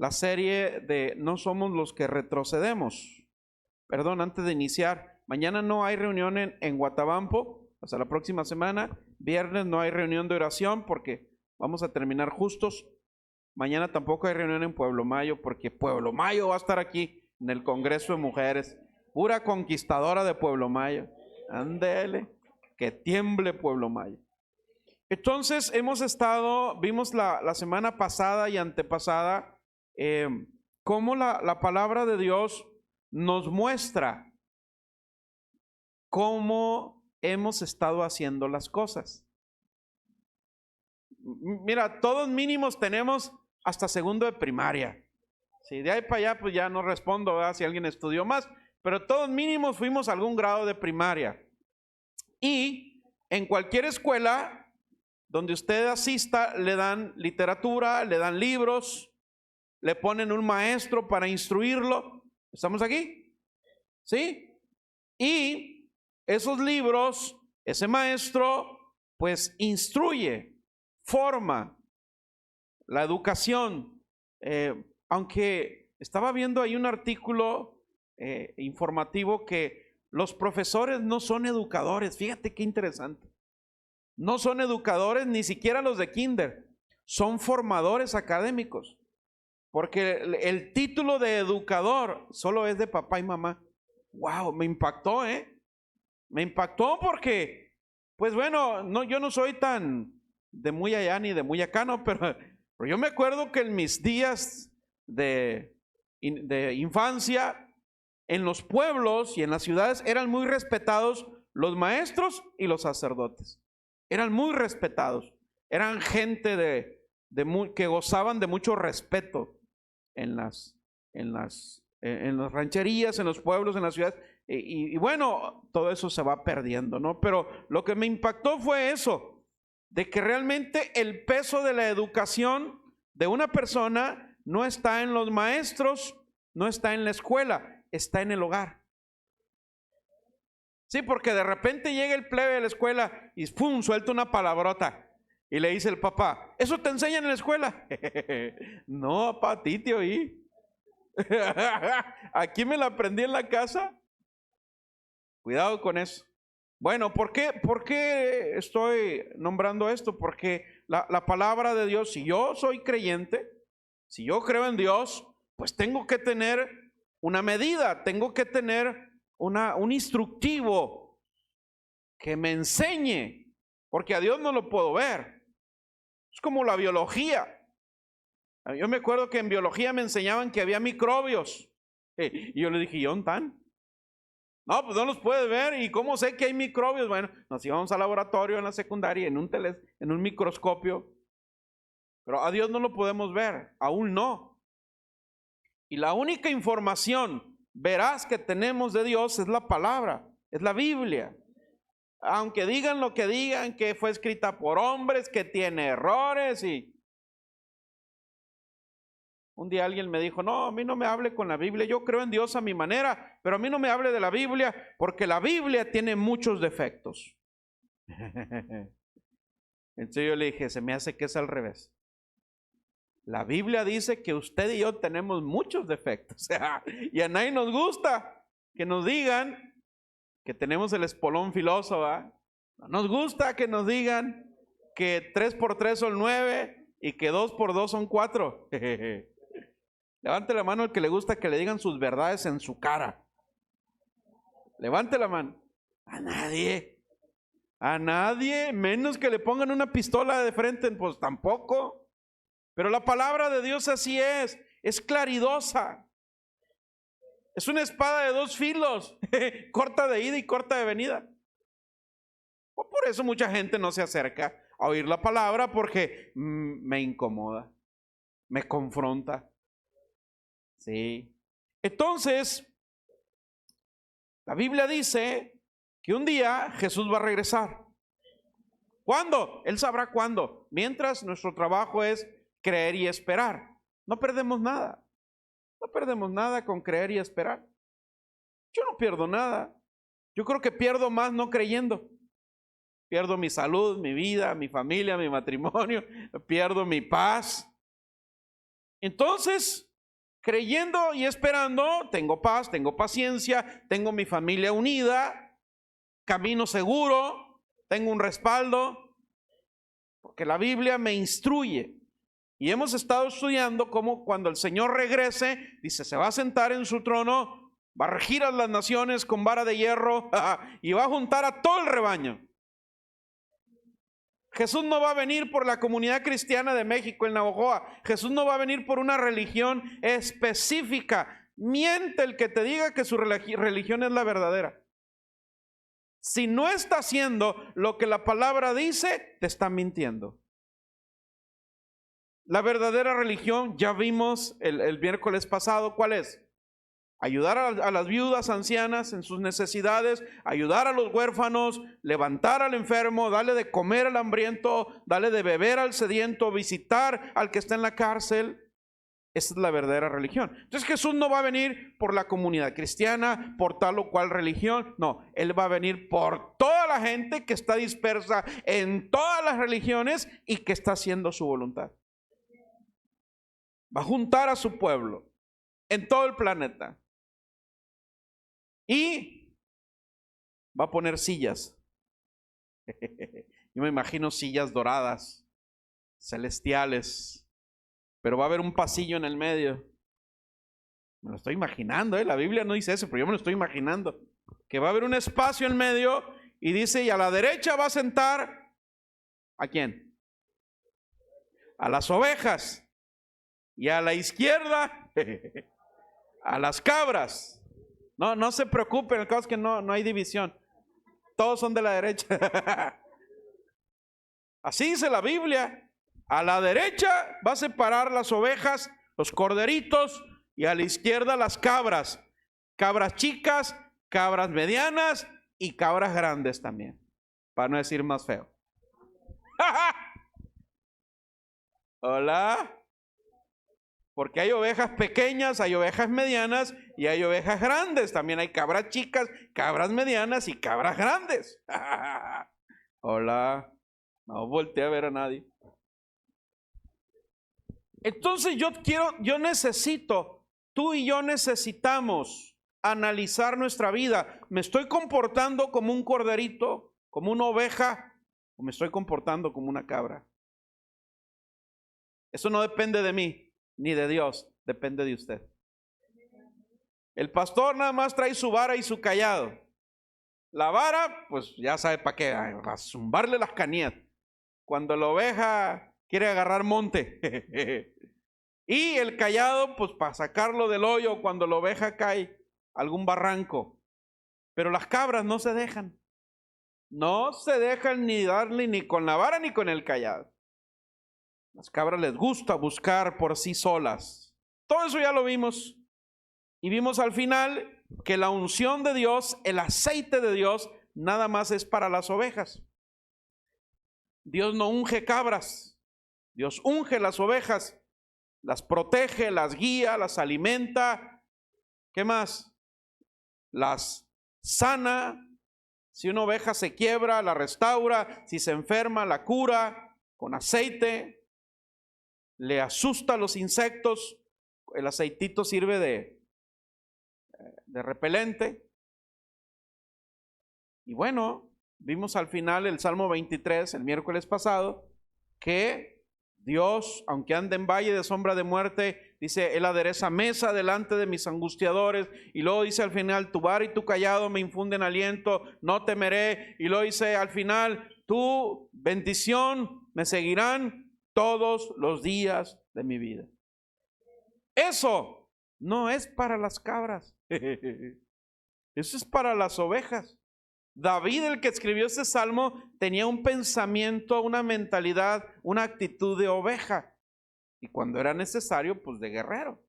la serie de No somos los que retrocedemos. Perdón, antes de iniciar, mañana no hay reunión en Guatabampo, hasta la próxima semana. Viernes no hay reunión de oración porque vamos a terminar justos. Mañana tampoco hay reunión en Pueblo Mayo porque Pueblo Mayo va a estar aquí en el Congreso de Mujeres. Pura conquistadora de Pueblo Mayo. Ándele, que tiemble Pueblo Mayo. Entonces vimos la semana pasada y antepasada cómo la palabra de Dios nos muestra cómo hemos estado haciendo las cosas. Mira, todos mínimos tenemos hasta segundo de primaria. Si de ahí para allá, pues ya no respondo, ¿verdad? Si alguien estudió más, pero todos mínimos fuimos a algún grado de primaria. Y en cualquier escuela donde usted asista, le dan literatura, le dan libros, le ponen un maestro para instruirlo. ¿Estamos aquí? ¿Sí? Y esos libros, ese maestro, pues instruye, forma la educación. Aunque estaba viendo ahí un artículo informativo que los profesores no son educadores. Fíjate qué interesante. No son educadores, ni siquiera los de kinder. Son formadores académicos. Porque el título de educador solo es de papá y mamá. Wow, me impactó, Me impactó porque, pues bueno, yo no soy tan de muy allá ni de muy acá, ¿no? Pero yo me acuerdo que en mis días de infancia, en los pueblos y en las ciudades eran muy respetados los maestros y los sacerdotes. Eran muy respetados. Eran gente que gozaban de mucho respeto en las rancherías, en los pueblos, en las ciudades. Y bueno, todo eso se va perdiendo, ¿no? Pero lo que me impactó fue eso, de que realmente el peso de la educación de una persona no está en los maestros, no está en la escuela, está en el hogar. Sí, porque de repente llega el plebe de la escuela y ¡pum!, suelta una palabrota y le dice el papá, ¿eso te enseñan en la escuela? No, papá, a ti te oí. Aquí me la aprendí en la casa. Cuidado con eso. Bueno, ¿por qué estoy nombrando esto? Porque la palabra de Dios, si yo soy creyente, si yo creo en Dios, pues tengo que tener una medida, tengo que tener un instructivo que me enseñe, porque a Dios no lo puedo ver. Es como la biología. Yo me acuerdo que en biología me enseñaban que había microbios. Y yo le dije, ¿y dónde están? No, pues no los puedes ver. ¿Y cómo sé que hay microbios? Bueno, nos íbamos al laboratorio en la secundaria, en un microscopio. Pero a Dios no lo podemos ver, aún no. Y la única información veraz que tenemos de Dios es la palabra, es la Biblia. Aunque digan lo que digan, que fue escrita por hombres, que tiene errores y... Un día alguien me dijo, no, a mí no me hable con la Biblia, yo creo en Dios a mi manera, pero a mí no me hable de la Biblia porque la Biblia tiene muchos defectos. Entonces yo le dije, se me hace que es al revés. La Biblia dice que usted y yo tenemos muchos defectos, y a nadie nos gusta que nos digan que tenemos el espolón filoso, ¿verdad? No nos gusta que nos digan que 3 por 3 son 9 y que 2 por 2 son 4. Levante la mano el que le gusta que le digan sus verdades en su cara. Levante la mano. A nadie, menos que le pongan una pistola de frente, pues tampoco. Pero la palabra de Dios así es claridosa. Es una espada de 2 filos, corta de ida y corta de venida. Por eso mucha gente no se acerca a oír la palabra porque me incomoda, me confronta. Sí. Entonces, la Biblia dice que un día Jesús va a regresar. ¿Cuándo? Él sabrá cuándo. Mientras nuestro trabajo es creer y esperar. No perdemos nada. No perdemos nada con creer y esperar. Yo no pierdo nada. Yo creo que pierdo más no creyendo. Pierdo mi salud, mi vida, mi familia, mi matrimonio. Pierdo mi paz. Entonces, creyendo y esperando, tengo paz, tengo paciencia, tengo mi familia unida, camino seguro, tengo un respaldo, porque la Biblia me instruye. Y hemos estado estudiando cómo cuando el Señor regrese, dice, se va a sentar en su trono, va a regir a las naciones con vara de hierro y va a juntar a todo el rebaño. Jesús no va a venir por la comunidad cristiana de México en Navojoa. Jesús no va a venir por una religión específica. Miente el que te diga que su religión es la verdadera. Si no está haciendo lo que la palabra dice, te está mintiendo. La verdadera religión, ya vimos el miércoles pasado, ¿cuál es? Ayudar a las viudas ancianas en sus necesidades, ayudar a los huérfanos, levantar al enfermo, darle de comer al hambriento, darle de beber al sediento, visitar al que está en la cárcel. Esa es la verdadera religión. Entonces Jesús no va a venir por la comunidad cristiana, por tal o cual religión. No, Él va a venir por toda la gente que está dispersa en todas las religiones y que está haciendo su voluntad. Va a juntar a su pueblo en todo el planeta. Y va a poner sillas. Yo me imagino sillas doradas, celestiales, pero va a haber un pasillo en el medio. Me lo estoy imaginando, la Biblia no dice eso, pero yo me lo estoy imaginando. Que va a haber un espacio en medio y dice, y a la derecha va a sentar, ¿a quién? A las ovejas. Y a la izquierda, a las cabras. No se preocupen, el caso es que no hay división. Todos son de la derecha. Así dice la Biblia. A la derecha va a separar las ovejas, los corderitos, y a la izquierda las cabras. Cabras chicas, cabras medianas y cabras grandes también. Para no decir más feo. Hola. Porque hay ovejas pequeñas, hay ovejas medianas y hay ovejas grandes. También hay cabras chicas, cabras medianas y cabras grandes. Hola. No volteé a ver a nadie. Entonces tú y yo necesitamos analizar nuestra vida. ¿Me estoy comportando como un corderito, como una oveja, o me estoy comportando como una cabra? Eso no depende de mí ni de Dios, depende de usted. El pastor nada más trae su vara y su cayado. La vara, pues ya sabe para qué, para zumbarle las canías cuando la oveja quiere agarrar monte. Y el cayado, pues para sacarlo del hoyo cuando la oveja cae a algún barranco. Pero las cabras no se dejan. No se dejan ni darle ni con la vara ni con el cayado. Las cabras les gusta buscar por sí solas. Todo eso ya lo vimos. Y vimos al final que la unción de Dios, el aceite de Dios, nada más es para las ovejas. Dios no unge cabras. Dios unge las ovejas. Las protege, las guía, las alimenta. ¿Qué más? Las sana. Si una oveja se quiebra, la restaura. Si se enferma, la cura con aceite. Le asusta a los insectos. El aceitito sirve de repelente. Y bueno, vimos al final el Salmo 23 el miércoles pasado, que Dios, aunque ande en valle de sombra de muerte, dice, Él adereza mesa delante de mis angustiadores. Y luego dice al final, tu vara y tu cayado me infunden aliento, no temeré. Y luego dice al final, tu bendición me seguirán todos los días de mi vida. Eso no es para las cabras. Eso es para las ovejas. David, el que escribió ese salmo, tenía un pensamiento, una mentalidad, una actitud de oveja. Y cuando era necesario, pues de guerrero.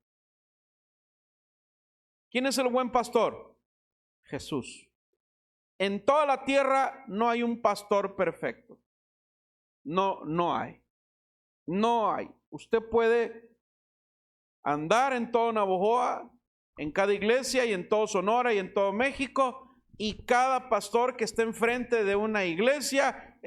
¿Quién es el buen pastor? Jesús. En toda la tierra no hay un pastor perfecto. No hay. No hay. Usted puede andar en todo Navojoa, en cada iglesia y en todo Sonora y en todo México, Y cada pastor que esté enfrente de una iglesia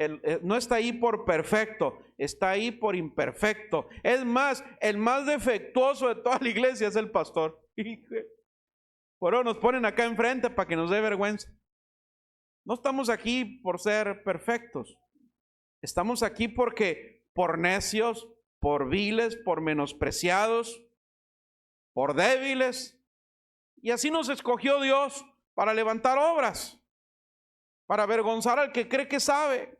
no está ahí por perfecto, está ahí por imperfecto. Es más, el más defectuoso de toda la iglesia es el pastor. Por eso nos ponen acá enfrente para que nos dé vergüenza. No estamos aquí por ser perfectos. Estamos aquí porque por necios, por viles, por menospreciados, por débiles. Y así nos escogió Dios para levantar obras, para avergonzar al que cree que sabe.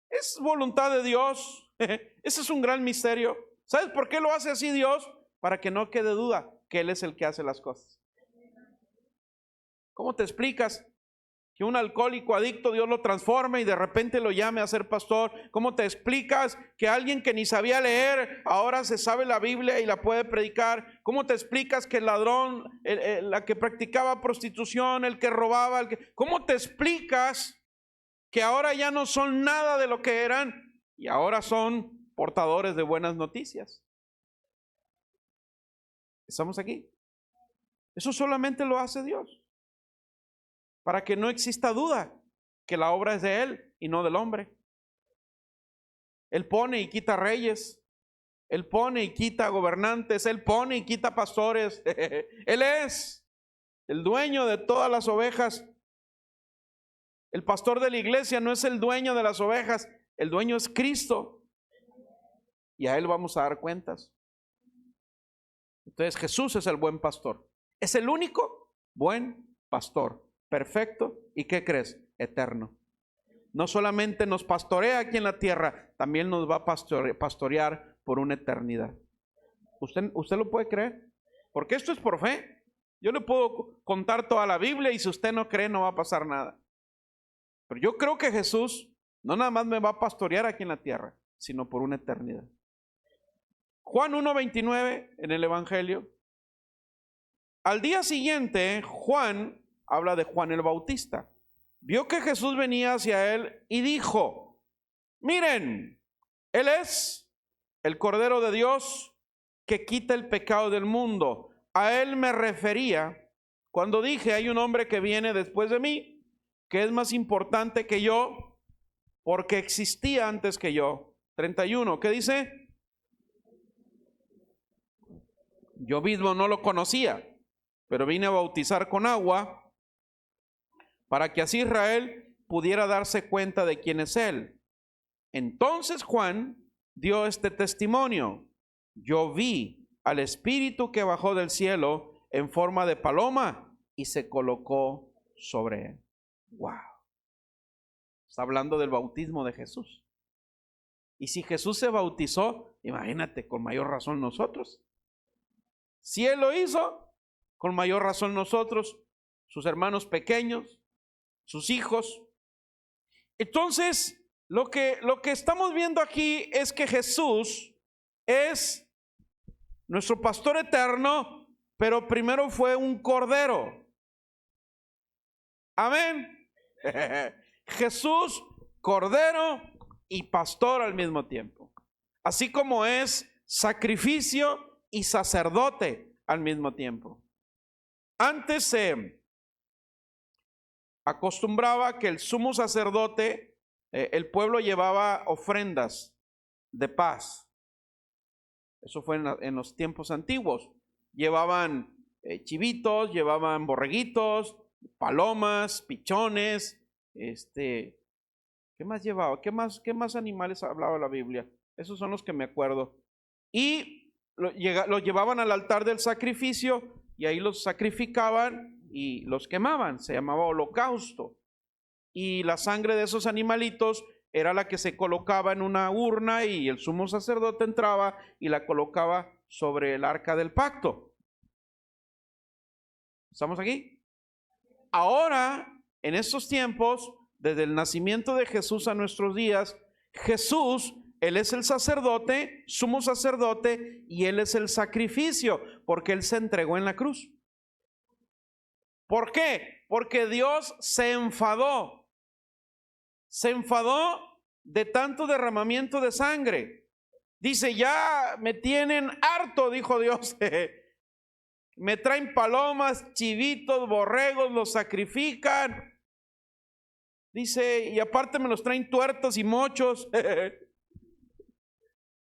Es voluntad de Dios. Ese es un gran misterio. ¿Sabes por qué lo hace así Dios? Para que no quede duda que Él es el que hace las cosas. ¿Cómo te explicas que un alcohólico adicto Dios lo transforme y de repente lo llame a ser pastor? ¿Cómo te explicas que alguien que ni sabía leer ahora se sabe la Biblia y la puede predicar? ¿Cómo te explicas que el ladrón, la que practicaba prostitución, el que robaba, ¿cómo te explicas que ahora ya no son nada de lo que eran y ahora son portadores de buenas noticias? ¿Estamos aquí? Eso solamente lo hace Dios, para que no exista duda que la obra es de Él y no del hombre. Él pone y quita reyes, Él pone y quita gobernantes, Él pone y quita pastores. Él es el dueño de todas las ovejas. El pastor de la iglesia no es el dueño de las ovejas, el dueño es Cristo. Y a Él vamos a dar cuentas. Entonces Jesús es el buen pastor. Es el único buen pastor. Perfecto, ¿y qué crees? Eterno. No solamente nos pastorea aquí en la tierra, también nos va a pastorear por una eternidad. ¿Usted lo puede creer? Porque esto es por fe. Yo le puedo contar toda la Biblia y si usted no cree no va a pasar nada. Pero yo creo que Jesús no nada más me va a pastorear aquí en la tierra, sino por una eternidad. Juan 1:29 en el Evangelio. Al día siguiente, Juan habla de Juan el Bautista. Vio que Jesús venía hacia él y dijo: miren, Él es el Cordero de Dios que quita el pecado del mundo. A Él me refería cuando dije: hay un hombre que viene después de mí, que es más importante que yo, porque existía antes que yo. 31, ¿qué dice? Yo mismo no lo conocía, pero vine a bautizar con agua para que así Israel pudiera darse cuenta de quién es Él. Entonces Juan dio este testimonio: yo vi al Espíritu que bajó del cielo en forma de paloma y se colocó sobre él. Wow. Está hablando del bautismo de Jesús. Y si Jesús se bautizó, imagínate, con mayor razón nosotros. Si Él lo hizo, con mayor razón nosotros, sus hermanos pequeños, sus hijos. Entonces, lo que estamos viendo aquí es que Jesús es nuestro pastor eterno, pero primero fue un cordero. Amén. Jesús, cordero y pastor al mismo tiempo. Así como es sacrificio y sacerdote al mismo tiempo. Antes se acostumbraba que el sumo sacerdote, el pueblo llevaba ofrendas de paz. Eso fue en los tiempos antiguos. Llevaban chivitos, llevaban borreguitos, palomas, pichones, ¿qué más llevaba? ¿Qué más animales hablaba la Biblia? Esos son los que me acuerdo. Y lo llevaban al altar del sacrificio y ahí los sacrificaban y los quemaban. Se llamaba holocausto. Y la sangre de esos animalitos era la que se colocaba en una urna y el sumo sacerdote entraba y la colocaba sobre el arca del pacto. ¿Estamos aquí? Ahora, en estos tiempos, desde el nacimiento de Jesús a nuestros días, Jesús, Él es el sacerdote, sumo sacerdote, y Él es el sacrificio, porque Él se entregó en la cruz. ¿Por qué? Porque Dios se enfadó de tanto derramamiento de sangre. Dice: ya me tienen harto, dijo Dios. Me traen palomas, chivitos, borregos, los sacrifican. Dice, y aparte me los traen tuertos y mochos.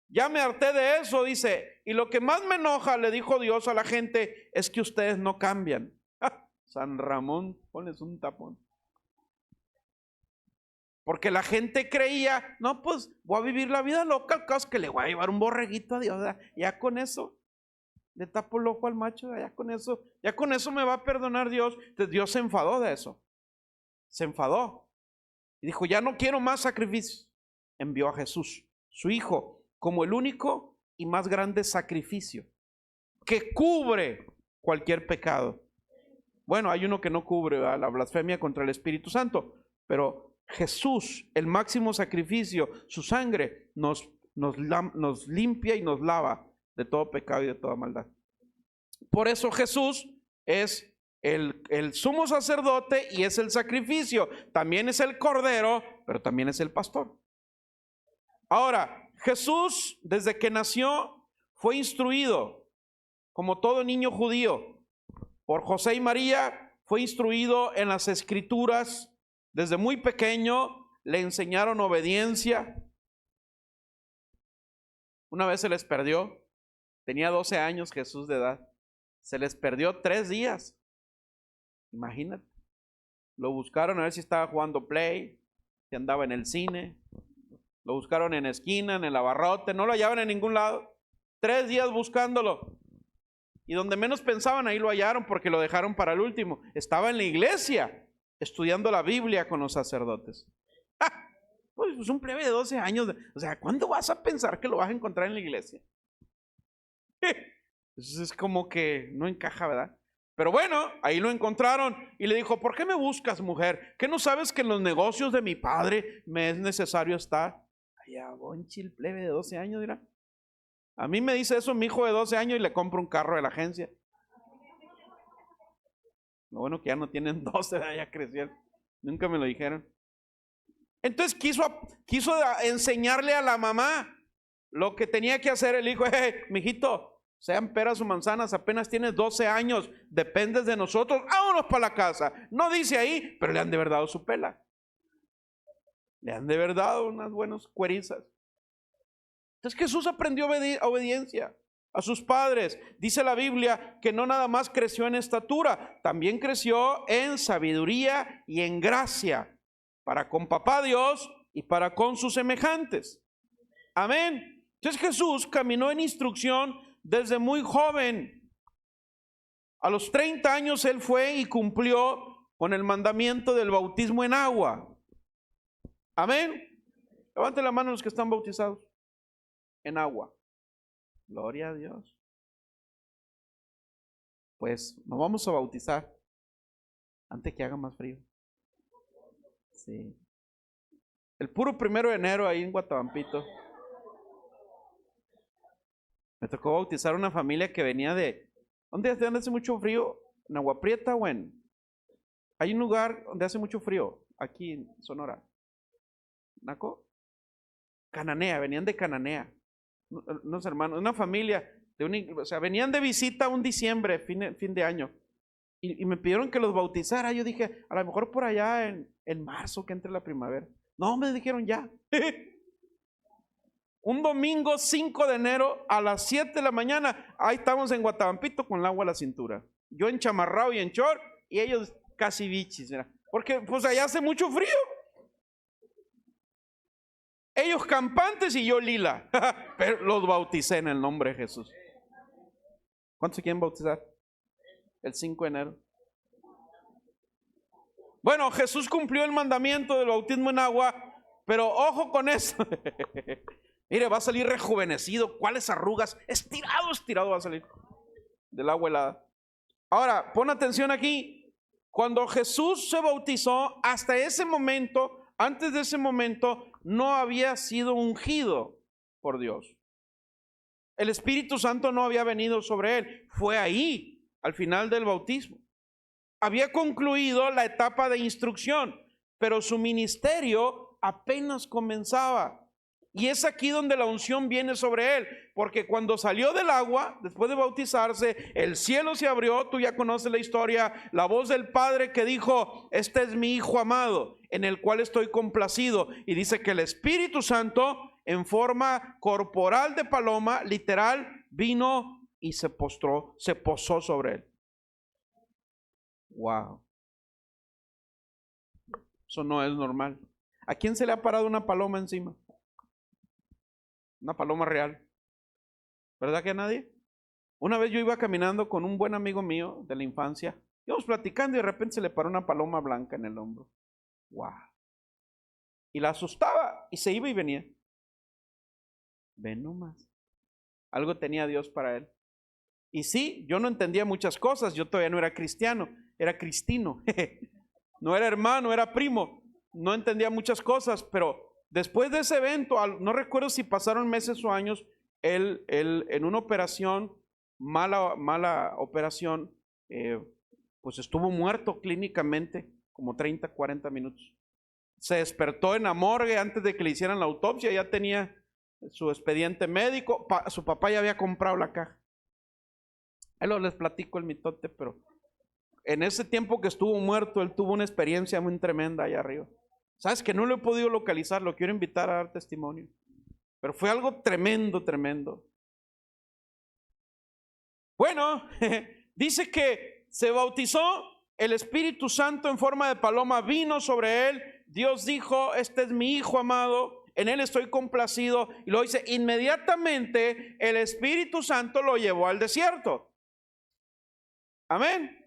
Ya me harté de eso, dice. Y lo que más me enoja, le dijo Dios a la gente, es que ustedes no cambian. San Ramón, ponles un tapón. Porque la gente creía, no, pues voy a vivir la vida loca, al caso que le voy a llevar un borreguito a Dios. Ya con eso, le tapo el ojo al macho, ya con eso me va a perdonar Dios. Entonces Dios se enfadó de eso. Se enfadó. Y dijo, ya no quiero más sacrificios. Envió a Jesús, su hijo, como el único y más grande sacrificio que cubre cualquier pecado. Bueno, hay uno que no cubre, ¿verdad? La blasfemia contra el Espíritu Santo, pero Jesús, el máximo sacrificio, su sangre nos limpia y nos lava de todo pecado y de toda maldad. Por eso Jesús es el sumo sacerdote y es el sacrificio. También es el cordero, pero también es el pastor. Ahora, Jesús, desde que nació, fue instruido, como todo niño judío, por José y María. Fue instruido en las Escrituras. Desde muy pequeño le enseñaron obediencia. Una vez se les perdió. Tenía 12 años Jesús de edad. Se les perdió 3 días. Imagínate. Lo buscaron a ver si estaba jugando play, si andaba en el cine. Lo buscaron en esquina, en el abarrote. No lo hallaban en ningún lado. 3 días buscándolo. Y donde menos pensaban, ahí lo hallaron, porque lo dejaron para el último. Estaba en la iglesia, estudiando la Biblia con los sacerdotes. Pues un plebe de 12 años. O sea, ¿cuándo vas a pensar que lo vas a encontrar en la iglesia? Eso es como que no encaja, ¿verdad? Pero bueno, ahí lo encontraron y le dijo, ¿por qué me buscas, mujer? ¿Qué no sabes que en los negocios de mi padre me es necesario estar? Allá, bonchil, plebe de 12 años, dirá. A mí me dice eso mi hijo de 12 años y le compro un carro de la agencia. Lo bueno que ya no tienen 12, ya crecieron. Nunca me lo dijeron. Entonces quiso enseñarle a la mamá lo que tenía que hacer el hijo. Mijito, sean peras o manzanas, apenas tienes 12 años, dependes de nosotros, vámonos para la casa. No dice ahí, pero le han de haber dado su pela. Le han de haber dado unas buenas cuerizas. Entonces Jesús aprendió obediencia a sus padres. Dice la Biblia que no nada más creció en estatura, también creció en sabiduría y en gracia, para con papá Dios y para con sus semejantes. Amén. Entonces Jesús caminó en instrucción desde muy joven. A los 30 años él fue y cumplió con el mandamiento del bautismo en agua. Amén. Levanten la mano los que están bautizados en agua. Gloria a Dios. Pues nos vamos a bautizar antes que haga más frío. Sí. El puro 1 de enero ahí en Guatabampito me tocó bautizar una familia que venía de ¿dónde hace mucho frío? En Agua Prieta o en hay un lugar donde hace mucho frío aquí en Sonora. ¿Naco? Cananea, venían de Cananea. Unos hermanos, una familia o sea, venían de visita un diciembre, fin de año, y me pidieron que los bautizara. Yo dije, a lo mejor por allá en marzo, que entre la primavera. No, me dijeron ya. Un domingo 5 de enero a las 7 de la mañana, ahí estamos en Guatabampito con el agua a la cintura. Yo en chamarrao y en short, y ellos casi bichis, mira, porque pues allá hace mucho frío. Ellos campantes y yo lila. Pero los bauticé en el nombre de Jesús. ¿Cuántos se quieren bautizar? El 5 de enero. Bueno, Jesús cumplió el mandamiento del bautismo en agua, pero ojo con eso. Mire, va a salir rejuvenecido. ¿Cuáles arrugas? Estirado va a salir del agua helada. Ahora, pon atención aquí. Cuando Jesús se bautizó, hasta ese momento, antes de ese momento, no había sido ungido por Dios. El Espíritu Santo no había venido sobre él. Fue ahí, al final del bautismo. Había concluido la etapa de instrucción, pero su ministerio apenas comenzaba. Y es aquí donde la unción viene sobre él, porque cuando salió del agua, después de bautizarse, el cielo se abrió. Tú ya conoces la historia, la voz del Padre que dijo: este es mi Hijo amado, en el cual estoy complacido. Y dice que el Espíritu Santo, en forma corporal de paloma, literal, vino y se postró, se posó sobre él. Wow. Eso no es normal. ¿A quién se le ha parado una paloma encima? Una paloma real. ¿Verdad que a nadie? Una vez yo iba caminando con un buen amigo mío de la infancia. Íbamos platicando y de repente se le paró una paloma blanca en el hombro. ¡Wow! Y la asustaba y se iba y venía. Ven nomás. Algo tenía Dios para él. Y sí, yo no entendía muchas cosas. Yo todavía no era cristiano, era cristino. No era hermano, era primo. No entendía muchas cosas, pero después de ese evento, no recuerdo si pasaron meses o años, él en una operación, mala operación, pues estuvo muerto clínicamente como 30, 40 minutos. Se despertó en la morgue antes de que le hicieran la autopsia, ya tenía su expediente médico, su papá ya había comprado la caja. Ahí les platico el mitote, pero en ese tiempo que estuvo muerto, él tuvo una experiencia muy tremenda allá arriba. Sabes que no lo he podido localizar, lo quiero invitar a dar testimonio. Pero fue algo tremendo, tremendo. Bueno, dice que se bautizó, el Espíritu Santo en forma de paloma vino sobre él. Dios dijo: este es mi Hijo amado, en él estoy complacido. Y lo dice, inmediatamente el Espíritu Santo lo llevó al desierto. Amén.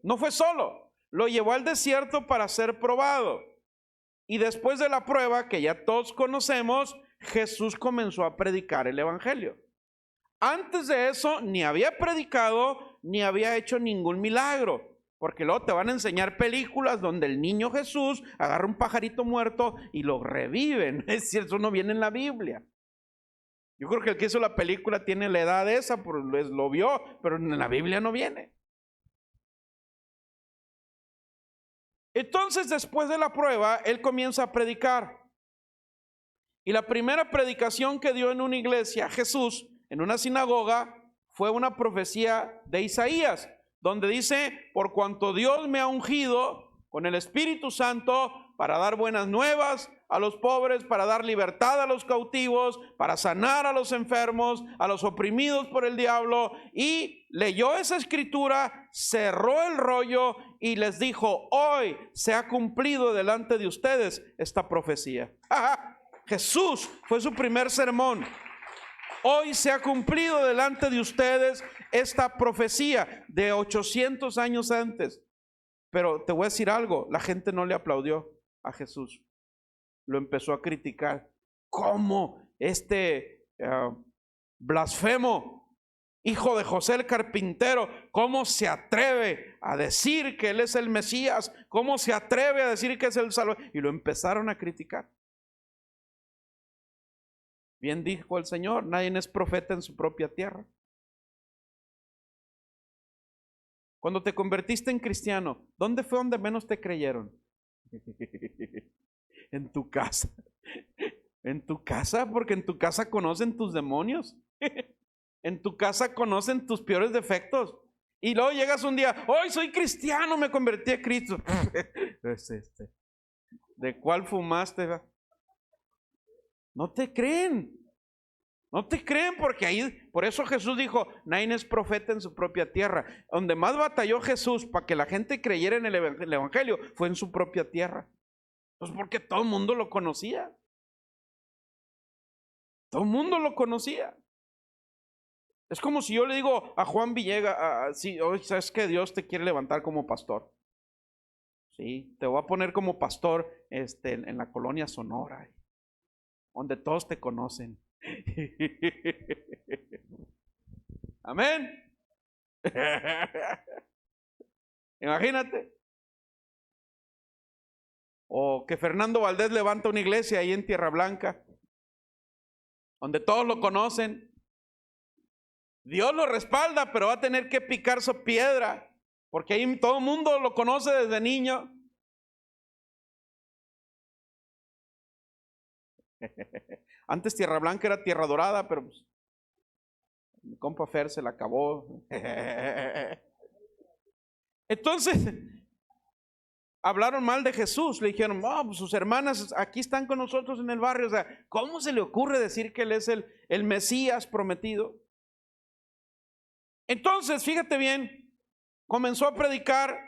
No fue solo, lo llevó al desierto para ser probado. Y después de la prueba, que ya todos conocemos, Jesús comenzó a predicar el evangelio. Antes de eso, ni había predicado, ni había hecho ningún milagro. Porque luego te van a enseñar películas donde el niño Jesús agarra un pajarito muerto y lo reviven. Es decir, eso no viene en la Biblia. Yo creo que el que hizo la película tiene la edad esa, pues lo vio, pero en la Biblia no viene. Entonces, después de la prueba, él comienza a predicar. Y la primera predicación que dio en una iglesia, Jesús, en una sinagoga, fue una profecía de Isaías, donde dice: por cuanto Dios me ha ungido con el Espíritu Santo para dar buenas nuevas a los pobres, para dar libertad a los cautivos, para sanar a los enfermos, a los oprimidos por el diablo. Y leyó esa escritura, cerró el rollo y les dijo: hoy se ha cumplido delante de ustedes esta profecía. Jesús fue su primer sermón. Hoy se ha cumplido delante de ustedes esta profecía de 800 años antes. Pero te voy a decir algo, la gente no le aplaudió a Jesús. Lo empezó a criticar. ¿Cómo blasfemo, hijo de José el carpintero, cómo se atreve a decir que él es el Mesías? ¿Cómo se atreve a decir que es el Salvador? Y lo empezaron a criticar. Bien dijo el Señor: nadie es profeta en su propia tierra. Cuando te convertiste en cristiano, ¿dónde fue donde menos te creyeron? En tu casa. En tu casa, porque en tu casa conocen tus demonios. En tu casa conocen tus peores defectos. Y luego llegas un día: hoy soy cristiano, me convertí a Cristo. ¿De cuál fumaste? No te creen. No te creen, porque ahí, por eso Jesús dijo: nadie es profeta en su propia tierra. Donde más batalló Jesús para que la gente creyera en el evangelio fue en su propia tierra. Pues porque todo el mundo lo conocía. Todo el mundo lo conocía. Es como si yo le digo a Juan Villegas: sí, hoy sabes que Dios te quiere levantar como pastor. Sí, te voy a poner como pastor en la colonia Sonora, donde todos te conocen. Amén. Imagínate. O que Fernando Valdés levanta una iglesia ahí en Tierra Blanca, donde todos lo conocen. Dios lo respalda, pero va a tener que picar su piedra, porque ahí todo el mundo lo conoce desde niño. Antes Tierra Blanca era Tierra Dorada, pero pues, mi compa Fer se la acabó. Entonces, hablaron mal de Jesús. Le dijeron, oh, pues sus hermanas aquí están con nosotros en el barrio. O sea, ¿cómo se le ocurre decir que él es el Mesías prometido? Entonces, fíjate bien, comenzó a predicar.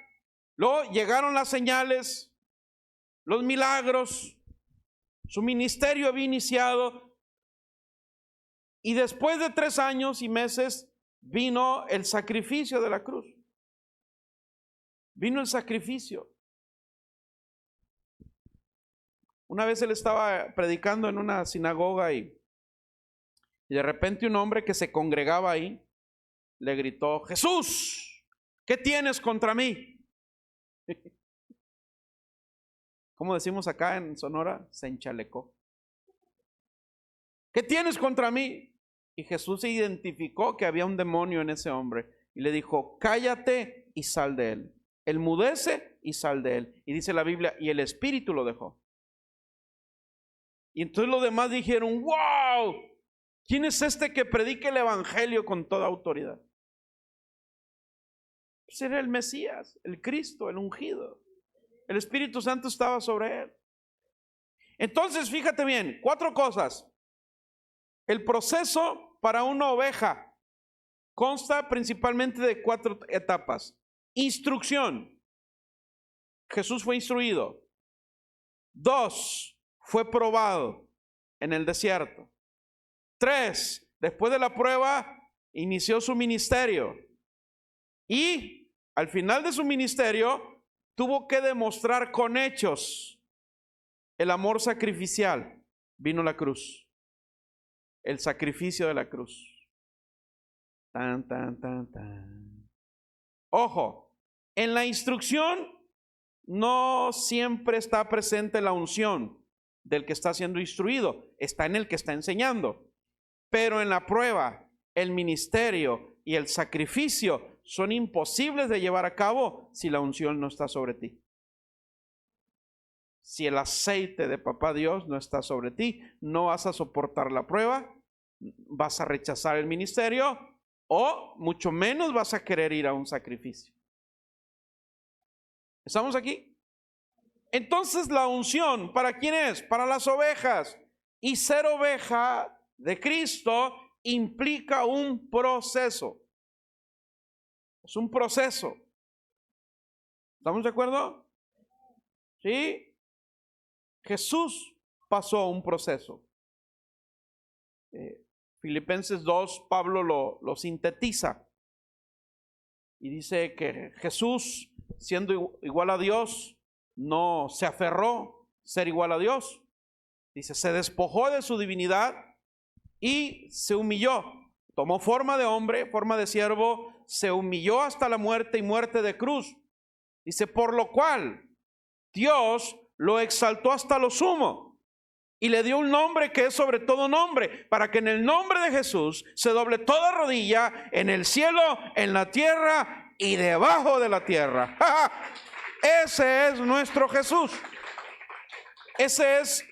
Luego llegaron las señales, los milagros. Su ministerio había iniciado. Y después de 3 años y meses vino el sacrificio de la cruz. Vino el sacrificio. Una vez él estaba predicando en una sinagoga y de repente un hombre que se congregaba ahí le gritó, Jesús, ¿qué tienes contra mí? ¿Cómo decimos acá en Sonora? Se enchalecó. ¿Qué tienes contra mí? Y Jesús se identificó que había un demonio en ese hombre y le dijo, cállate y sal de él. Enmudece y sal de él. Y dice la Biblia, y el espíritu lo dejó. Y entonces los demás dijeron, wow, ¿quién es este que predica el evangelio con toda autoridad? Pues era el Mesías, el Cristo, el ungido. El Espíritu Santo estaba sobre él. Entonces, fíjate bien, 4 cosas. El proceso para una oveja consta principalmente de 4 etapas. Instrucción. Jesús fue instruido. 2, fue probado en el desierto. 3, después de la prueba, inició su ministerio. Y al final de su ministerio, tuvo que demostrar con hechos el amor sacrificial. Vino la cruz. El sacrificio de la cruz. Tan, tan, tan, tan. Ojo, en la instrucción no siempre está presente la unción del que está siendo instruido, está en el que está enseñando. Pero en la prueba, el ministerio y el sacrificio son imposibles de llevar a cabo si la unción no está sobre ti. Si el aceite de Papá Dios no está sobre ti, no vas a soportar la prueba, vas a rechazar el ministerio o mucho menos vas a querer ir a un sacrificio. ¿Estamos aquí? Entonces la unción, ¿para quién es? Para las ovejas. Y ser oveja de Cristo implica un proceso. Es un proceso. ¿Estamos de acuerdo? ¿Sí? Jesús pasó un proceso. Filipenses 2, Pablo lo sintetiza. Y dice que Jesús, siendo igual a Dios, no se aferró a ser igual a Dios. Dice, se despojó de su divinidad y se humilló. Tomó forma de hombre, forma de siervo, se humilló hasta la muerte y muerte de cruz. Dice, por lo cual Dios lo exaltó hasta lo sumo y le dio un nombre que es sobre todo nombre, para que en el nombre de Jesús se doble toda rodilla en el cielo, en la tierra y debajo de la tierra. Ese es nuestro Jesús. Ese es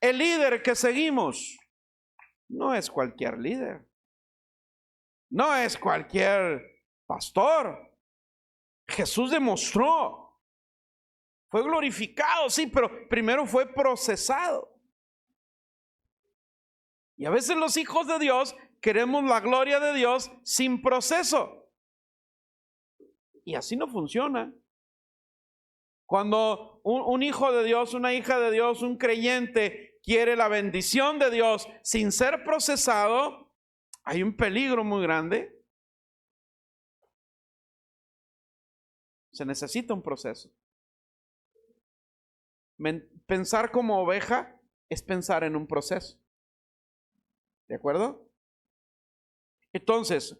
el líder que seguimos. No es cualquier líder. No es cualquier pastor. Jesús demostró. Fue glorificado, sí, pero primero fue procesado. Y a veces los hijos de Dios queremos la gloria de Dios sin proceso. Y así no funciona. Cuando un hijo de Dios, una hija de Dios, un creyente quiere la bendición de Dios sin ser procesado, hay un peligro muy grande. Se necesita un proceso. Pensar como oveja es pensar en un proceso. ¿De acuerdo? Entonces,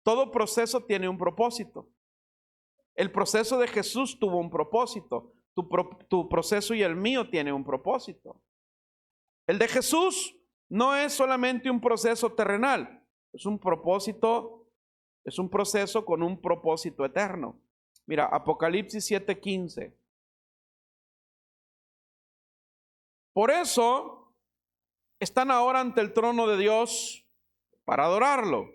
todo proceso tiene un propósito. El proceso de Jesús tuvo un propósito. Tu proceso y el mío tiene un propósito. El de Jesús no es solamente un proceso terrenal, es un propósito, es un proceso con un propósito eterno. Mira, Apocalipsis 7:15. Por eso, están ahora ante el trono de Dios para adorarlo.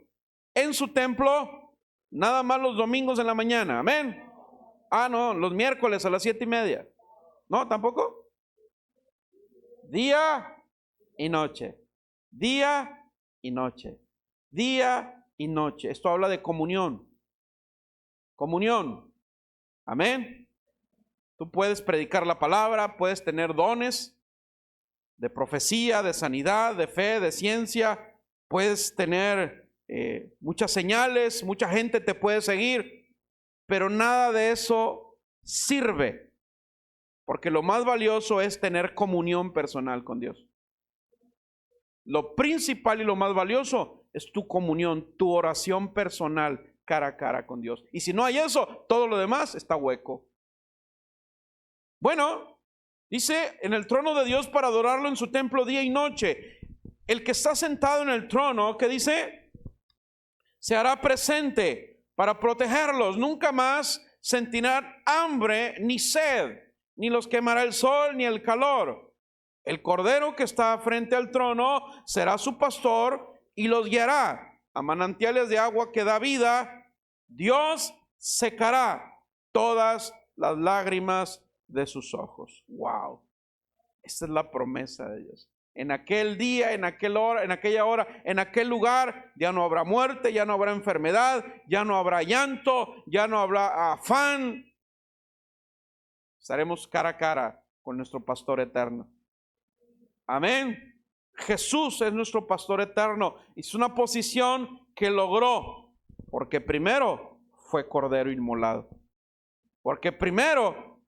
En su templo, nada más los domingos en la mañana. Amén. No, los miércoles a las 7:30. No, tampoco. Día y noche. Día y noche. Día y noche. Esto habla de comunión. Comunión. Amén. Tú puedes predicar la palabra, puedes tener dones de profecía, de sanidad, de fe, de ciencia. Puedes tener muchas señales, mucha gente te puede seguir, pero nada de eso sirve, porque lo más valioso es tener comunión personal con Dios. Lo principal y lo más valioso es tu comunión, tu oración personal cara a cara con Dios. Y si no hay eso, todo lo demás está hueco. Bueno, dice, en el trono de Dios para adorarlo en su templo día y noche. El que está sentado en el trono, ¿qué dice? Se hará presente para protegerlos. Nunca más sentirán hambre ni sed, ni los quemará el sol ni el calor. El cordero que está frente al trono será su pastor y los guiará a manantiales de agua que da vida. Dios secará todas las lágrimas de sus ojos. Wow. Esta es la promesa de Dios. En aquel día, en aquella hora, en aquel lugar, ya no habrá muerte, ya no habrá enfermedad, ya no habrá llanto, ya no habrá afán. Estaremos cara a cara con nuestro pastor eterno. Amén. Jesús es nuestro pastor eterno. Es una posición que logró, porque primero fue cordero inmolado. Porque primero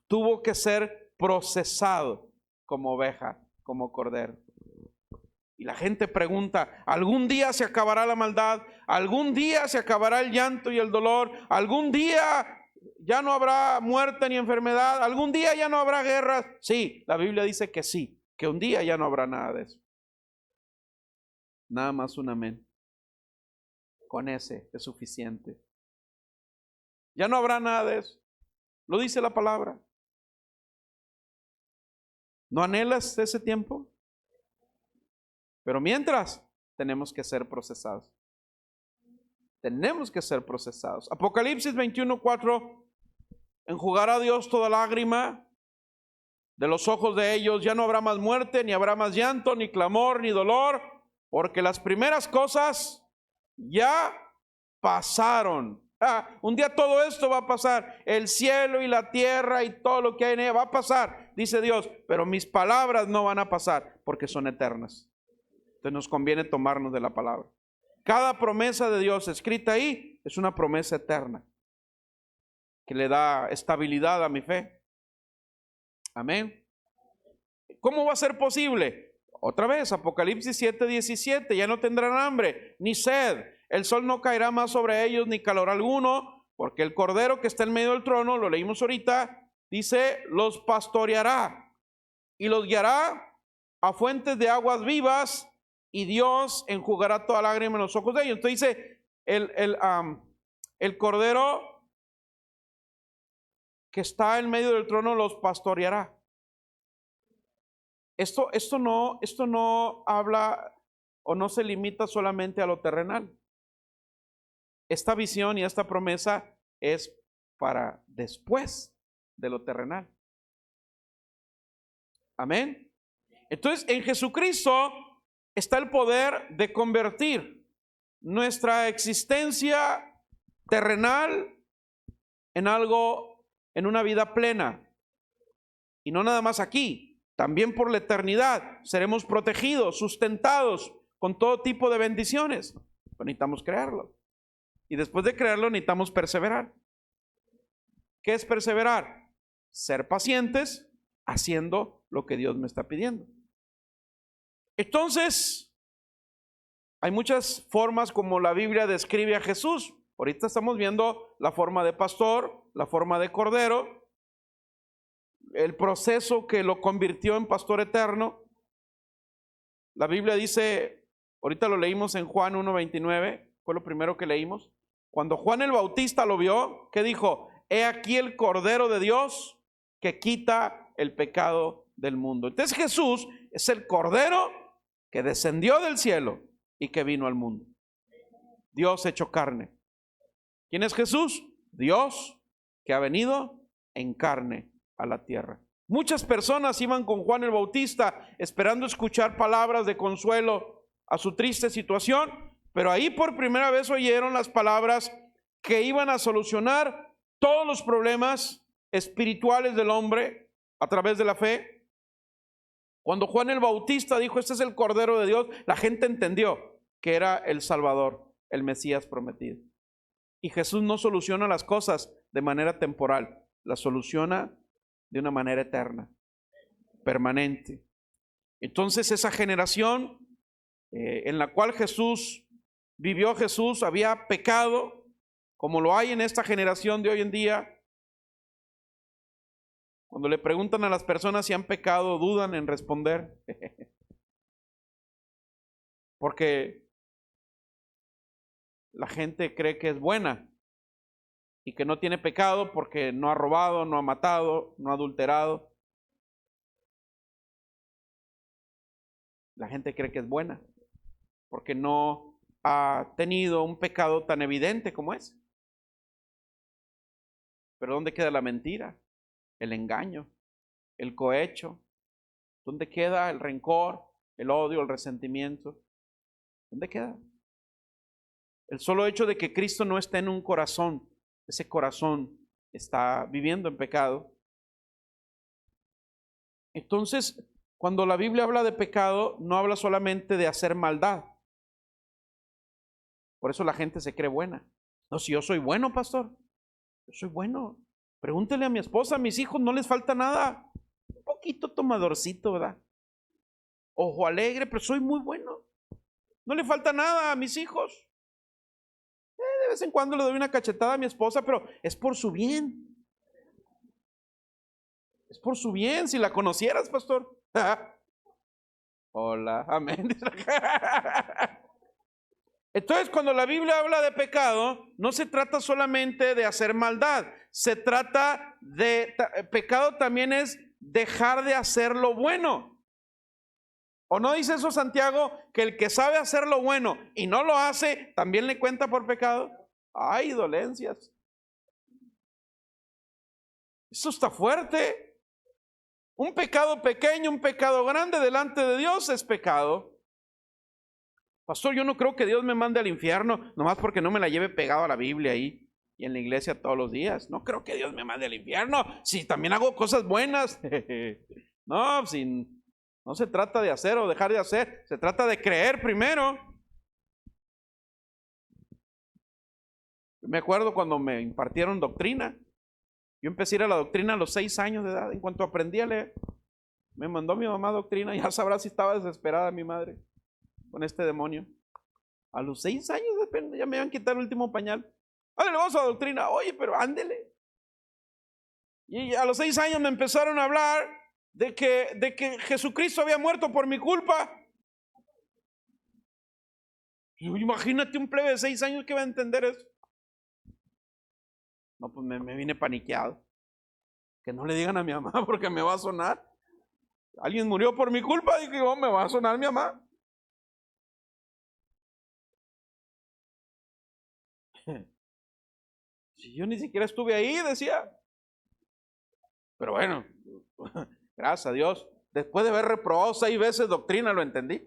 tuvo que ser procesado como oveja, como cordero. Y la gente pregunta, ¿algún día se acabará la maldad? ¿Algún día se acabará el llanto y el dolor? ¿Algún día ya no habrá muerte ni enfermedad? ¿Algún día ya no habrá guerras? Sí, la Biblia dice que sí, que un día ya no habrá nada de eso. Nada más un amén. Con ese es suficiente. Ya no habrá nada de eso. Lo dice la palabra. ¿No anhelas ese tiempo? Pero mientras, tenemos que ser procesados. Tenemos que ser procesados. Apocalipsis 21:4. Enjugará Dios toda lágrima de los ojos de ellos. Ya no habrá más muerte, ni habrá más llanto, ni clamor, ni dolor, porque las primeras cosas ya pasaron. Un día todo esto va a pasar. El cielo y la tierra y todo lo que hay en ella va a pasar, dice Dios. Pero mis palabras no van a pasar porque son eternas. Entonces nos conviene tomarnos de la palabra. Cada promesa de Dios escrita ahí es una promesa eterna que le da estabilidad a mi fe. Amén. ¿Cómo va a ser posible? Otra vez, Apocalipsis 7:17. Ya no tendrán hambre ni sed. El sol no caerá más sobre ellos ni calor alguno, porque el cordero que está en medio del trono, lo leímos ahorita, dice, los pastoreará y los guiará a fuentes de aguas vivas, y Dios enjugará toda lágrima en los ojos de ellos. Entonces dice, el cordero que está en medio del trono los pastoreará. Esto no habla o no se limita solamente a lo terrenal. Esta visión y esta promesa es para después de lo terrenal. Amén. Entonces, en Jesucristo está el poder de convertir nuestra existencia terrenal en algo, en una vida plena. Y no nada más aquí, también por la eternidad seremos protegidos, sustentados con todo tipo de bendiciones. Pero necesitamos creerlo. Y después de creerlo necesitamos perseverar. ¿Qué es perseverar? Ser pacientes haciendo lo que Dios me está pidiendo. Entonces, hay muchas formas como la Biblia describe a Jesús. Ahorita estamos viendo la forma de pastor, la forma de cordero, el proceso que lo convirtió en pastor eterno. La Biblia dice, ahorita lo leímos en Juan 1:29, fue lo primero que leímos. Cuando Juan el Bautista lo vio, ¿qué dijo? He aquí el Cordero de Dios que quita el pecado del mundo. Entonces Jesús es el Cordero que descendió del cielo y que vino al mundo. Dios hecho carne. ¿Quién es Jesús? Dios que ha venido en carne a la tierra. Muchas personas iban con Juan el Bautista esperando escuchar palabras de consuelo a su triste situación, pero ahí por primera vez oyeron las palabras que iban a solucionar todos los problemas espirituales del hombre a través de la fe. Cuando Juan el Bautista dijo: este es el Cordero de Dios, la gente entendió que era el Salvador, el Mesías prometido. Y Jesús no soluciona las cosas de manera temporal, las soluciona de una manera eterna, permanente. Entonces esa generación en la cual vivió Jesús, había pecado, como lo hay en esta generación de hoy en día. Cuando le preguntan a las personas si han pecado, dudan en responder. Porque la gente cree que es buena y que no tiene pecado porque no ha robado, no ha matado, no ha adulterado. La gente cree que es buena porque no ha tenido un pecado tan evidente como ese. Pero ¿dónde queda la mentira? El engaño, el cohecho. ¿Dónde queda el rencor, el odio, el resentimiento? ¿Dónde queda? El solo hecho de que Cristo no esté en un corazón, ese corazón está viviendo en pecado. Entonces, cuando la Biblia habla de pecado, no habla solamente de hacer maldad. Por eso la gente se cree buena. No, si yo soy bueno, pastor, yo soy bueno. Pregúntele a mi esposa, a mis hijos, no les falta nada. Un poquito tomadorcito, ¿verdad? Ojo alegre, pero soy muy bueno. No le falta nada a mis hijos. De vez en cuando le doy una cachetada a mi esposa, pero es por su bien. Es por su bien. Si la conocieras, pastor. Hola, amén. Entonces, cuando la Biblia habla de pecado, no se trata solamente de hacer maldad. Se trata pecado también es dejar de hacer lo bueno. ¿O no dice eso Santiago? Que el que sabe hacer lo bueno y no lo hace, ¿también le cuenta por pecado? ¡Ay, dolencias! Eso está fuerte. Un pecado pequeño, un pecado grande delante de Dios es pecado. Pastor, yo no creo que Dios me mande al infierno nomás porque no me la lleve pegado a la Biblia ahí y en la iglesia todos los días. No creo que Dios me mande al infierno si también hago cosas buenas. No, no se trata de hacer o dejar de hacer, se trata de creer primero. Yo me acuerdo cuando me impartieron doctrina. Yo empecé a ir a la doctrina a los 6 años de edad. En cuanto aprendí a leer, me mandó mi mamá a doctrina. Ya sabrá si estaba desesperada mi madre con este demonio. A los 6 años ya me iban a quitar el último pañal. Ándale, vamos a la doctrina. Oye, pero ándele. Y a los 6 años me empezaron a hablar de que Jesucristo había muerto por mi culpa. Imagínate un plebe de 6 años que va a entender eso. No, pues me vine paniqueado. Que no le digan a mi mamá porque me va a sonar. Alguien murió por mi culpa. Dije, oh, me va a sonar mi mamá. Si yo ni siquiera estuve ahí, decía. Pero bueno, gracias a Dios. Después de haber reprobado 6 veces doctrina, lo entendí.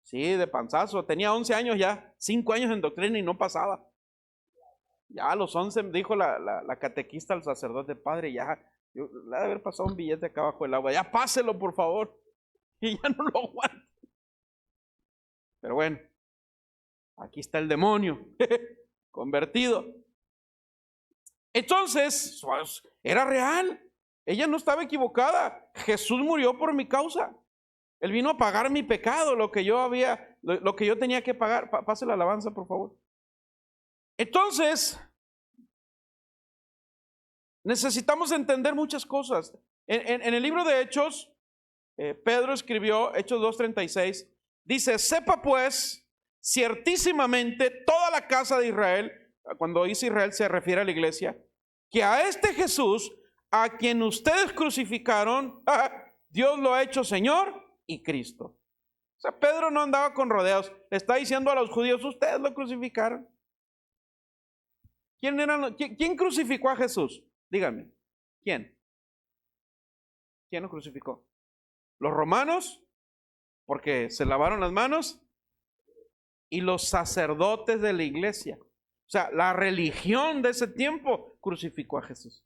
Sí, de panzazo. Tenía 11 años ya, 5 años en doctrina y no pasaba. Ya a los 11 dijo la catequista al sacerdote: padre, ya, le ha de haber pasado un billete acá abajo del agua. Ya páselo, por favor. Y ya no lo aguanto. Pero bueno, aquí está el demonio convertido. Entonces, era real. Ella no estaba equivocada. Jesús murió por mi causa. Él vino a pagar mi pecado, lo que yo tenía que pagar. Pase la alabanza, por favor. Entonces, necesitamos entender muchas cosas. En el libro de Hechos, Pedro escribió, Hechos 2:36, dice: sepa pues ciertísimamente toda la casa de Israel. Cuando dice Israel se refiere a la iglesia, que a este Jesús, a quien ustedes crucificaron, Dios lo ha hecho Señor y Cristo. sea, Pedro no andaba con rodeos. Le está diciendo a los judíos, ustedes lo crucificaron. ¿Quién crucificó a Jesús? Díganme, ¿quién? ¿Quién lo crucificó? ¿Los romanos? Porque se lavaron las manos. Y los sacerdotes de la iglesia. O sea, la religión de ese tiempo crucificó a Jesús.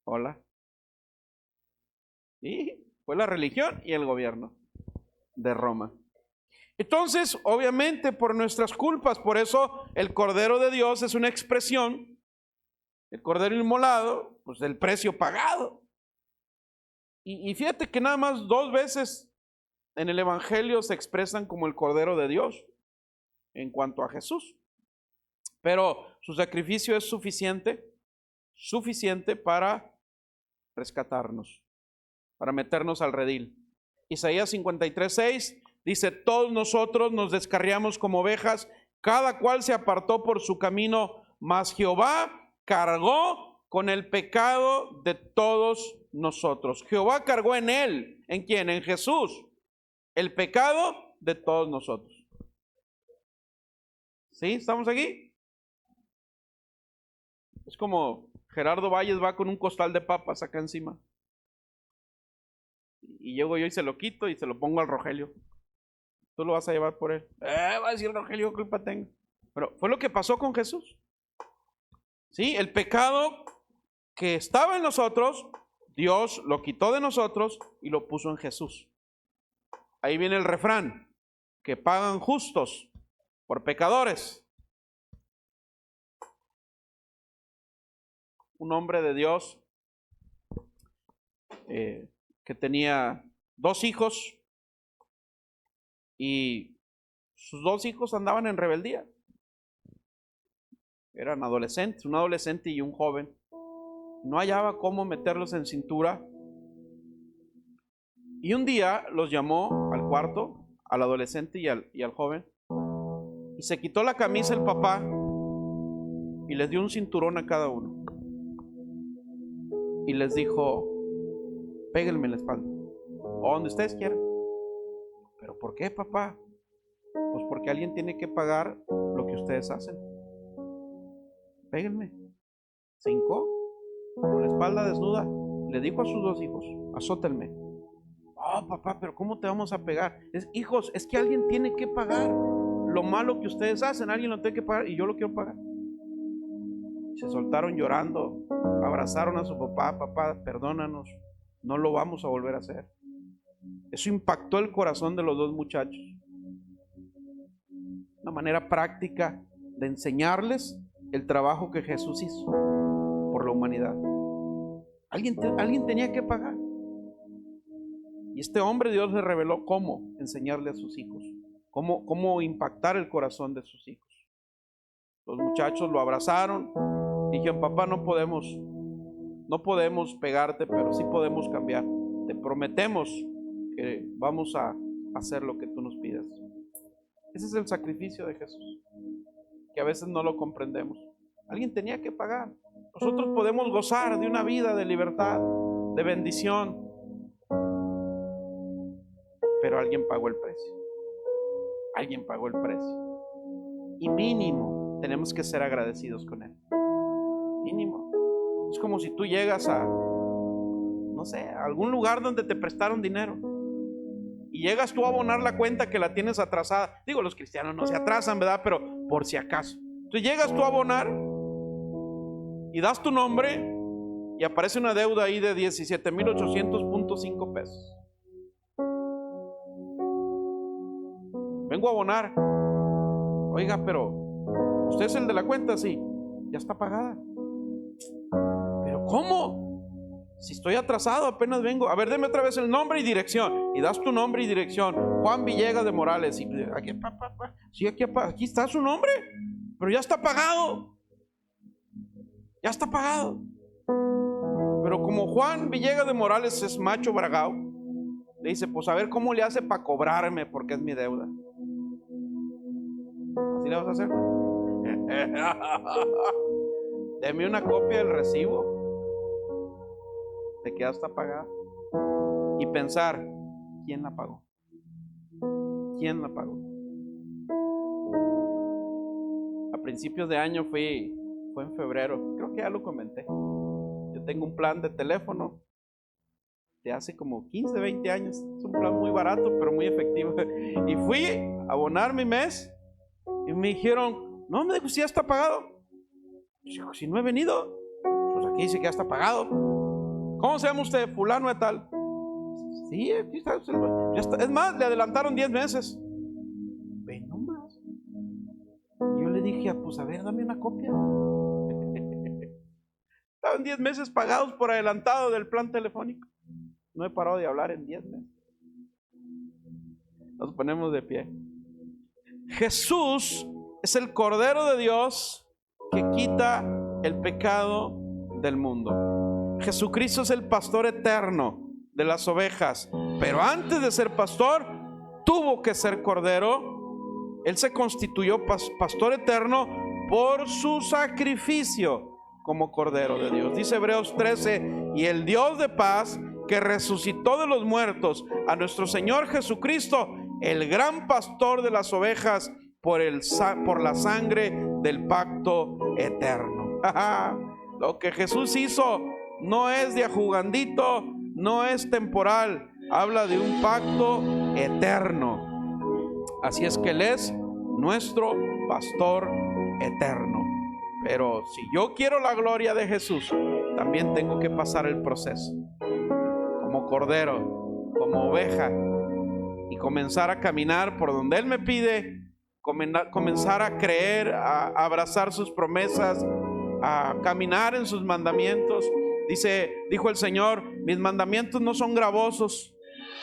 Hola. Y fue la religión y el gobierno de Roma. Entonces, obviamente, por nuestras culpas, por eso el Cordero de Dios es una expresión, el Cordero inmolado, pues del precio pagado. Y fíjate que nada más 2 veces en el Evangelio se expresan como el Cordero de Dios en cuanto a Jesús. Pero su sacrificio es suficiente para rescatarnos, para meternos al redil. Isaías 53:6 dice, todos nosotros nos descarriamos como ovejas, cada cual se apartó por su camino, mas Jehová cargó con el pecado de todos nosotros. Jehová cargó en él. ¿En quién? En Jesús. El pecado de todos nosotros. ¿Sí? ¿Estamos aquí? Es como Gerardo Valles va con un costal de papas acá encima. Y llego yo y se lo quito y se lo pongo al Rogelio. Tú lo vas a llevar por él. Va a decir Rogelio, ¿qué culpa tengo? Pero fue lo que pasó con Jesús. ¿Sí? El pecado que estaba en nosotros, Dios lo quitó de nosotros y lo puso en Jesús. Ahí viene el refrán, que pagan justos por pecadores. Un hombre de Dios que tenía 2 hijos y sus 2 hijos andaban en rebeldía. Eran adolescentes, un adolescente y un joven. No hallaba cómo meterlos en cintura. Y un día los llamó al cuarto, al adolescente y al joven, y se quitó la camisa el papá y les dio un cinturón a cada uno. Y les dijo, péguenme en la espalda, o donde ustedes quieran. ¿Pero por qué, papá? Pues porque alguien tiene que pagar lo que ustedes hacen. Péguenme. Se hincó, con la espalda desnuda, le dijo a sus 2 hijos, azótenme. Oh, papá, pero ¿cómo te vamos a pegar? Hijos, es que alguien tiene que pagar lo malo que ustedes hacen, alguien lo tiene que pagar y yo lo quiero pagar. Se soltaron llorando, abrazaron a su papá, papá, perdónanos, no lo vamos a volver a hacer. Eso impactó el corazón de los 2 muchachos. Una manera práctica de enseñarles el trabajo que Jesús hizo por la humanidad. Alguien tenía que pagar. Y este hombre Dios le reveló cómo enseñarle a sus hijos, cómo impactar el corazón de sus hijos. Los muchachos lo abrazaron, dijeron, papá, no podemos pegarte, pero sí podemos cambiar. Te prometemos que vamos a hacer lo que tú nos pidas. Ese es el sacrificio de Jesús, que a veces no lo comprendemos. Alguien tenía que pagar. Nosotros podemos gozar de una vida de libertad, de bendición, pero alguien pagó el precio. Alguien pagó el precio. Y mínimo tenemos que ser agradecidos con él. Mínimo. Es como si tú llegas a, no sé, a algún lugar donde te prestaron dinero y llegas tú a abonar la cuenta que la tienes atrasada. Digo, los cristianos no se atrasan, ¿verdad? Pero por si acaso. Entonces llegas tú a abonar y das tu nombre y aparece una deuda ahí de 17,800.5 pesos. Vengo a abonar. Oiga, pero ¿usted es el de la cuenta? Sí, ya está pagada. ¿Pero cómo? Si estoy atrasado, apenas vengo. A ver, deme otra vez el nombre y dirección. Y das tu nombre y dirección. Juan Villegas de Morales. Y aquí, sí, aquí está su nombre, pero ya está pagado. Ya está pagado. Pero como Juan Villegas de Morales es macho bragao, le dice, pues a ver cómo le hace para cobrarme porque es mi deuda. ¿Así le vas a hacer? Deme una copia del recibo de que ya está pagada y pensar, ¿quién la pagó? ¿Quién la pagó? A principios de año fue en febrero, creo que ya lo comenté. Yo tengo un plan de teléfono de hace como 15, 20 años. Es un plan muy barato, pero muy efectivo. Y fui a abonar mi mes y me dijeron, no, me dijo, si ya está pagado. Digo, si no he venido, pues aquí dice que ya está pagado. ¿Cómo se llama usted? Fulano de tal. Sí, aquí está, ya está. Es más, le adelantaron 10 meses. Ve nomás. Y yo le dije, pues a ver, dame una copia. Estaban 10 meses pagados por adelantado del plan telefónico. No he parado de hablar en 10 meses. Nos ponemos de pie. Jesús es el Cordero de Dios que quita el pecado del mundo. Jesucristo es el pastor eterno de las ovejas, pero antes de ser pastor tuvo que ser cordero. Él se constituyó pastor eterno por su sacrificio como Cordero de Dios. Dice Hebreos 13, y el Dios de paz, que resucitó de los muertos a nuestro Señor Jesucristo, el gran pastor de las ovejas, por la sangre del pacto eterno. Lo que Jesús hizo no es de ajugandito, no es temporal, habla de un pacto eterno. Así es que Él es nuestro pastor eterno. Pero si yo quiero la gloria de Jesús, también tengo que pasar el proceso como cordero, como oveja, y comenzar a caminar por donde Él me pide, comenzar a creer, a abrazar sus promesas, a caminar en sus mandamientos. Dijo el Señor, mis mandamientos no son gravosos.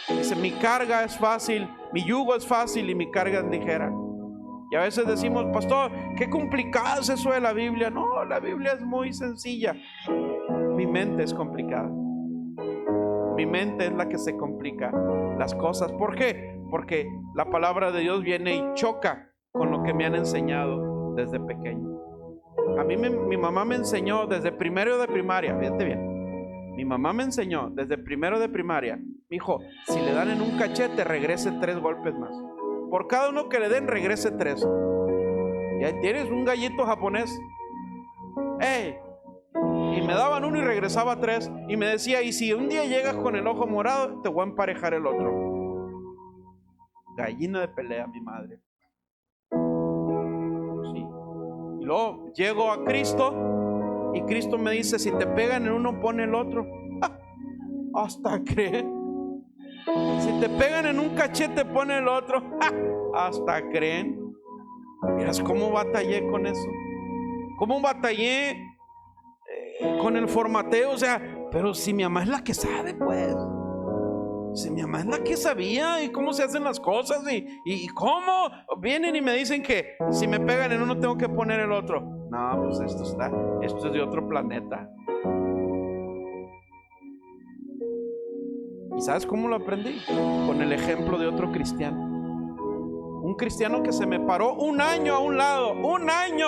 Dice, mi carga es fácil, mi yugo es fácil y mi carga es ligera. Y a veces decimos, pastor, qué complicado es eso de la Biblia. No, la Biblia es muy sencilla. Mi mente es complicada. Mi mente es la que se complica las cosas. ¿Por qué? Porque la palabra de Dios viene y choca con lo que me han enseñado desde pequeño. A mí mi mamá me enseñó desde primero de primaria, fíjate bien. Mi mamá me enseñó desde primero de primaria, mi hijo, si le dan en un cachete, regrese 3 golpes más. Por cada uno que le den, regrese 3. Y ahí tienes un gallito japonés. ¡Ey! Y me daban uno y regresaba 3. Y me decía, y si un día llegas con el ojo morado, te voy a emparejar el otro. Gallina de pelea, mi madre. Sí. Y luego llego a Cristo y Cristo me dice, si te pegan en uno, pon el otro. Hasta creen. Si te pegan en un cachete, pon el otro. Hasta creen. Miras cómo batallé con eso. Cómo batallé con el formateo. O sea, pero si mi mamá es la que sabe, pues. Si mi mamá es la que sabía y cómo se hacen las cosas y cómo vienen y me dicen que si me pegan en uno tengo que poner el otro. No, pues esto es de otro planeta. ¿Y sabes cómo lo aprendí? Con el ejemplo de otro cristiano. Un cristiano que se me paró un año a un lado, un año,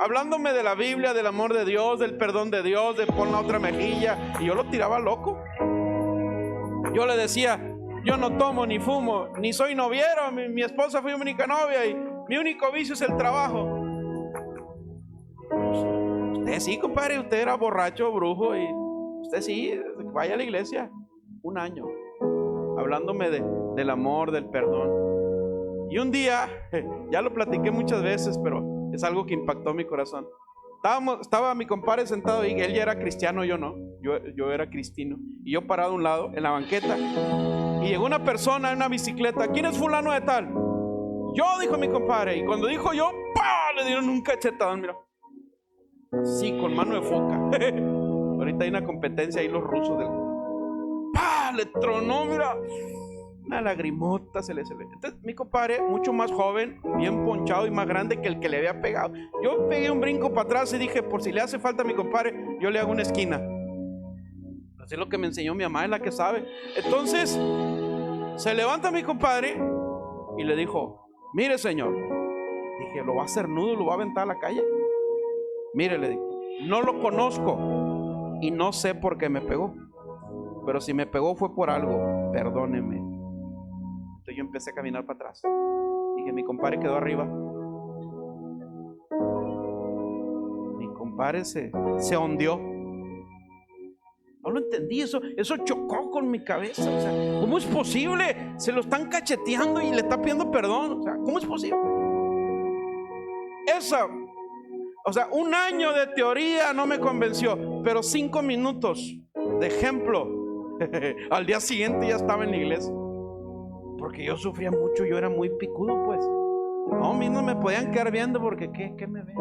hablándome de la Biblia, del amor de Dios, del perdón de Dios, de pon la otra mejilla, y yo lo tiraba loco. Yo le decía, yo no tomo ni fumo, ni soy noviero, mi esposa fue mi única novia y mi único vicio es el trabajo. Usted sí, compadre, usted era borracho, brujo, y usted sí, vaya a la iglesia. Un año hablándome del amor, del perdón. Y un día, ya lo platiqué muchas veces, pero es algo que impactó mi corazón. Estaba mi compadre sentado y él ya era cristiano, yo no, yo era cristino, y yo parado a un lado en la banqueta, y llegó una persona en una bicicleta. ¿Quién es fulano de tal? Yo, dijo mi compadre, y cuando dijo yo, ¡pah!, le dieron un cachetadón, mira, sí, con mano de foca. Ahorita hay una competencia ahí, los rusos del... ¡Pah!, le tronó, mira, una lagrimota se le. Entonces mi compadre, mucho más joven, bien ponchado y más grande que el que le había pegado. Yo pegué un brinco para atrás y dije, por si le hace falta a mi compadre, yo le hago una esquina. Así es lo que me enseñó mi mamá, es la que sabe. Entonces se levanta mi compadre y le dijo, mire señor, dije, ¿lo va a hacer nudo, lo va a aventar a la calle? Mire, le dijo, no lo conozco y no sé por qué me pegó, pero si me pegó fue por algo, perdóneme. yo empecé a caminar para atrás. Dije, mi compadre quedó arriba. Mi compadre se hundió. No lo entendí, eso chocó con mi cabeza. O sea, ¿cómo es posible? Se lo están cacheteando y le está pidiendo perdón. O sea, ¿cómo es posible? O sea, 1 año de teoría no me convenció, pero 5 minutos de ejemplo, al día siguiente ya estaba en la iglesia. Porque yo sufría mucho, yo era muy picudo, pues. No, a mí no me podían quedar viendo porque ¿qué me ven?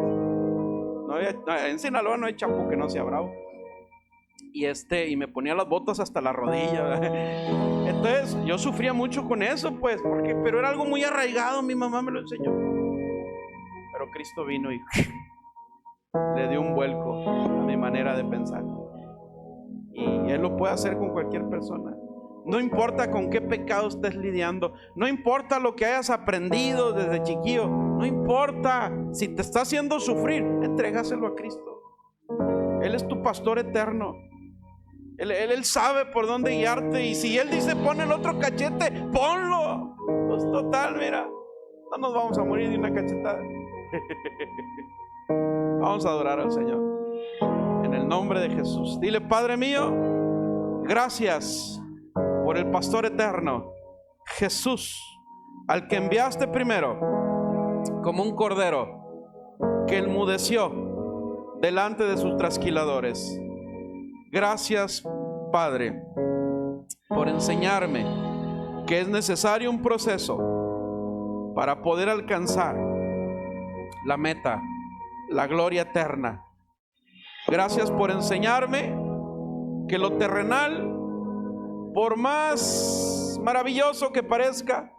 En Sinaloa no hay chapo que no sea bravo. Y me ponía las botas hasta la rodilla. Entonces yo sufría mucho con eso, pues, pero era algo muy arraigado. Mi mamá me lo enseñó. Pero Cristo vino y le dio un vuelco a mi manera de pensar. Y Él lo puede hacer con cualquier persona. No importa con qué pecado estés lidiando, no importa lo que hayas aprendido desde chiquillo, no importa si te está haciendo sufrir, entrégaselo a Cristo. Él es tu pastor eterno. Él sabe por dónde guiarte. Y si Él dice pon el otro cachete, ponlo. Pues total, mira, no nos vamos a morir de una cachetada. Vamos a adorar al Señor en el nombre de Jesús. Dile, Padre mío, gracias por el pastor eterno, Jesús, al que enviaste primero como un cordero que enmudeció delante de sus trasquiladores. Gracias, Padre, por enseñarme que es necesario un proceso para poder alcanzar la meta, la gloria eterna. Gracias por enseñarme que lo terrenal, por más maravilloso que parezca,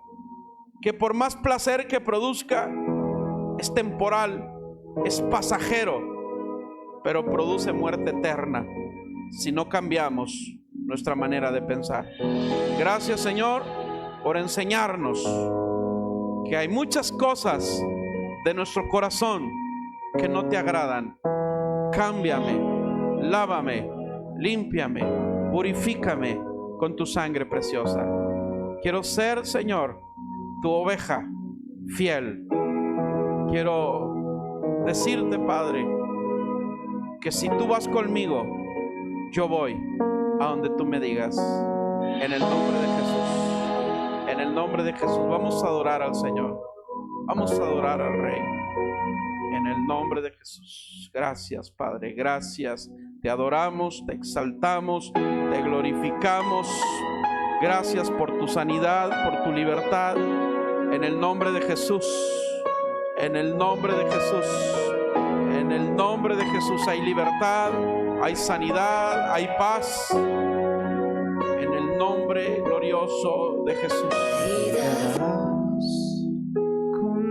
que por más placer que produzca, es temporal, es pasajero, pero produce muerte eterna si no cambiamos nuestra manera de pensar. Gracias, Señor, por enseñarnos que hay muchas cosas de nuestro corazón que no te agradan. Cámbiame, lávame, límpiame, purifícame con tu sangre preciosa. Quiero ser, Señor, tu oveja fiel. Quiero decirte, Padre, que si tú vas conmigo, yo voy a donde tú me digas. En el nombre de Jesús, en el nombre de Jesús, vamos a adorar al Señor, vamos a adorar al Rey. En el nombre de Jesús. Gracias, Padre, gracias. Te adoramos, te exaltamos, te glorificamos. Gracias por tu sanidad, por tu libertad. En el nombre de Jesús, en el nombre de Jesús, en el nombre de Jesús hay libertad, hay sanidad, hay paz. En el nombre glorioso de Jesús.